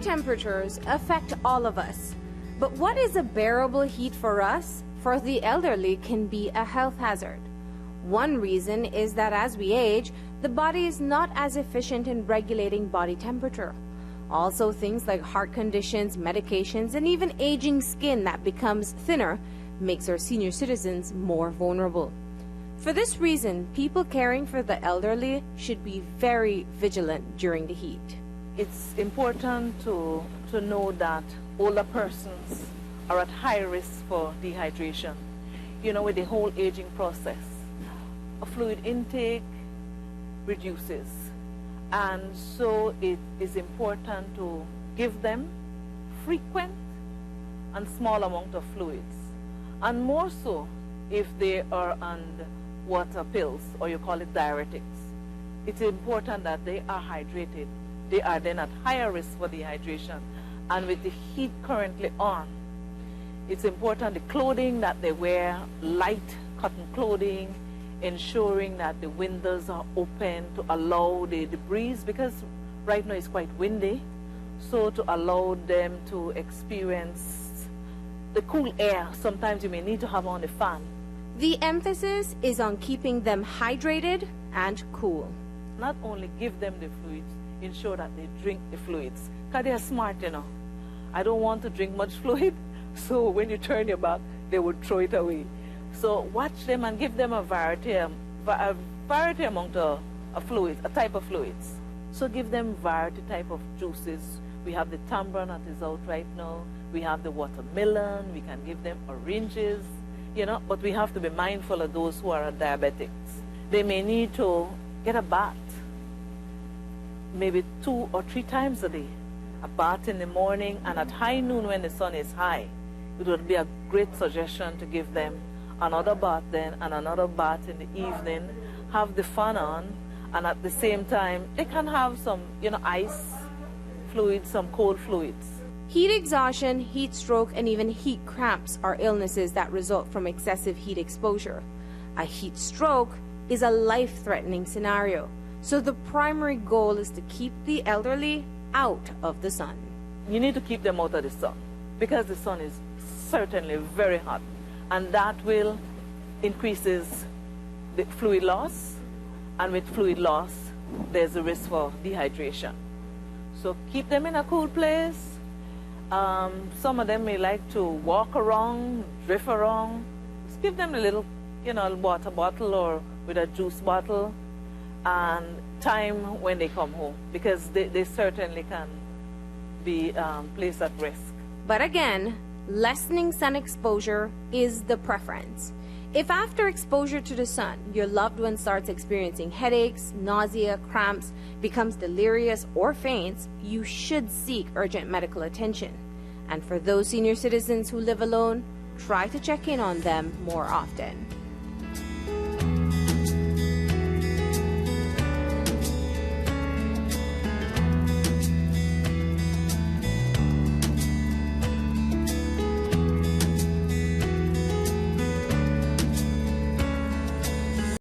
temperatures affect all of us. But what is a bearable heat for us, for the elderly, can be a health hazard. One reason is that as we age, the body is not as efficient in regulating body temperature. Also, things like heart conditions, medications, and even aging skin that becomes thinner makes our senior citizens more vulnerable. For this reason, people caring for the elderly should be very vigilant during the heat. It's important to know that older persons are at high risk for dehydration. You know, with the whole aging process, a fluid intake reduces. And so it is important to give them frequent and small amount of fluids. And more so if they are on water pills, or you call it diuretics. It's important that they are hydrated. They are then at higher risk for dehydration. And with the heat currently on, it's important the clothing that they wear, light cotton clothing, ensuring that the windows are open to allow the breeze, because right now it's quite windy, so to allow them to experience the cool air. Sometimes you may need to have on a fan. The emphasis is on keeping them hydrated and cool. Not only give them the fluids, ensure that they drink the fluids, because they're smart, you know. I don't want to drink much fluid, so when you turn your back, they would throw it away. So watch them and give them a variety amount of fluids, a type of fluids. So give them variety type of juices. We have the tamarind that is out right now. We have the watermelon. We can give them oranges, you know, but we have to be mindful of those who are diabetics. They may need to get a bath, maybe 2 or 3 times a day. A bath in the morning and at high noon when the sun is high. It would be a great suggestion to give them another bath then and another bath in the evening. Have the fan on, and at the same time they can have some, you know, ice fluids, some cold fluids. Heat exhaustion, heat stroke, and even heat cramps are illnesses that result from excessive heat exposure. A heat stroke is a life-threatening scenario, so the primary goal is to keep the elderly out of the sun. You need to keep them out of the sun, because the sun is certainly very hot, and that will increases the fluid loss, and with fluid loss there's a risk for dehydration. So keep them in a cool place. Some of them may like to walk around, drift around. Just give them a little, you know, water bottle or with a juice bottle, and time when they come home, because they certainly can be placed at risk. But again, lessening sun exposure is the preference. If after exposure to the sun, your loved one starts experiencing headaches, nausea, cramps, becomes delirious or faints, you should seek urgent medical attention. And for those senior citizens who live alone, try to check in on them more often.